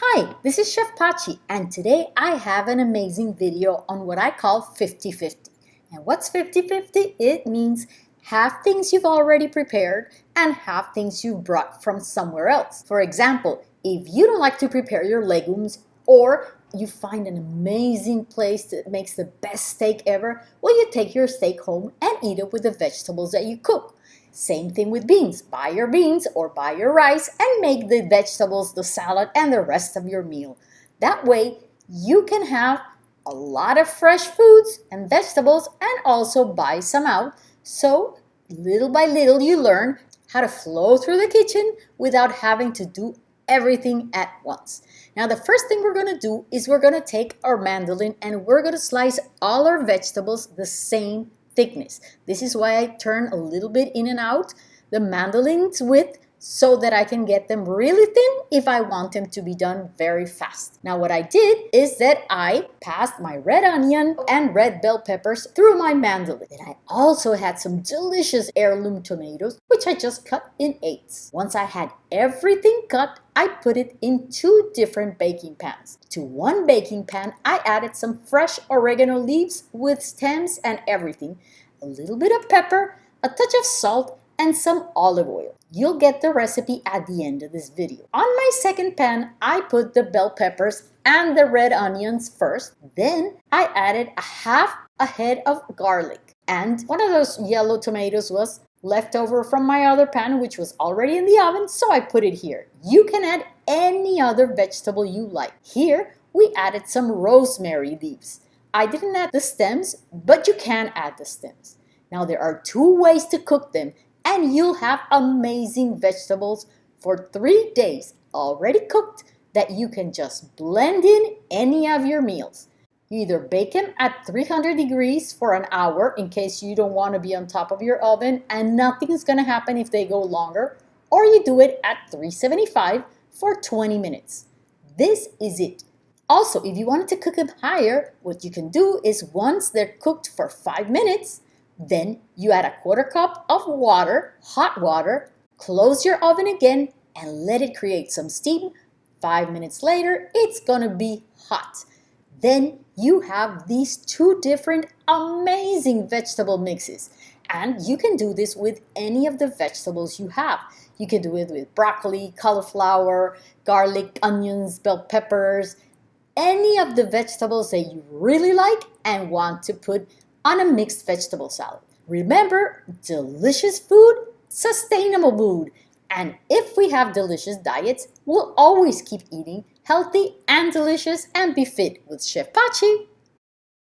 Hi, this is Chef Pachi, and today I have an amazing video on what I call 50-50. And what's 50-50? It means half things you've already prepared and half things you've brought from somewhere else. For example, if you don't like to prepare your legumes or you find an amazing place that makes the best steak ever, well, you take your steak home and eat it with the vegetables that you cook. Same thing with beans. Buy your beans or buy your rice and make the vegetables, the salad, and the rest of your meal. That way, you can have a lot of fresh foods and vegetables and also buy some out. So, little by little, you learn how to flow through the kitchen without having to do everything at once. Now, the first thing we're going to do is we're going to take our mandolin and we're going to slice all our vegetables the same thickness. This is why I turn a little bit in and out the mandolin's width so that I can get them really thin if I want them to be done very fast. Now what I did is that I passed my red onion and red bell peppers through my mandolin. Then I also had some delicious heirloom tomatoes, which I just cut in eighths. Once I had everything cut, I put it in two different baking pans. To one baking pan, I added some fresh oregano leaves with stems and everything, a little bit of pepper, a touch of salt, and some olive oil. You'll get the recipe at the end of this video. On my second pan, I put the bell peppers and the red onions first. Then I added a half a head of garlic. And one of those yellow tomatoes was left over from my other pan, which was already in the oven, so I put it here. You can add any other vegetable you like. Here, we added some rosemary leaves. I didn't add the stems, but you can add the stems. Now there are two ways to cook them, and you'll have amazing vegetables for 3 days already cooked that you can just blend in any of your meals. You either bake them at 300 degrees for an hour in case you don't want to be on top of your oven and nothing's going to happen if they go longer, or you do it at 375 for 20 minutes. This is it. Also, if you wanted to cook them higher, what you can do is once they're cooked for 5 minutes, then you add a quarter cup of water, hot water, close your oven again, and let it create some steam. 5 minutes later, it's gonna be hot. Then you have these two different amazing vegetable mixes. And you can do this with any of the vegetables you have. You can do it with broccoli, cauliflower, garlic, onions, bell peppers, any of the vegetables that you really like and want to put on a mixed vegetable salad. Remember, delicious food, sustainable food. And if we have delicious diets, we'll always keep eating healthy and delicious and be fit with Chef Pachi.